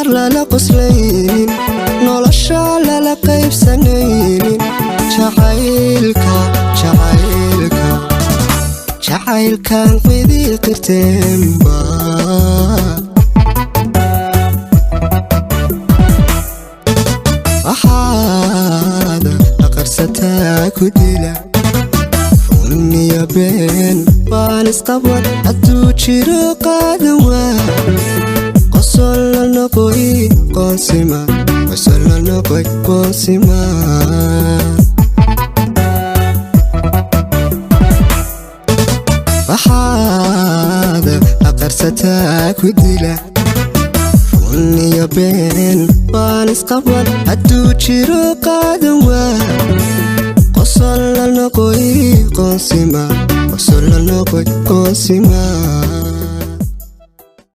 qaar lala qoslaynin nolosha lala qaybsanaynin jacaylkan qidii qirteenba waxaad aqarsataa ku dila runniya been baan isqaban hadduu jiro qaadan waa qosol la noqoy qoonsima qosol la noqoy qoonsima waxaad aqarsataa ku dila runniya been baan isqaban hadduu jiro qaadan waa qosol la noqoy qoonsima qosol la noqoy qoonsima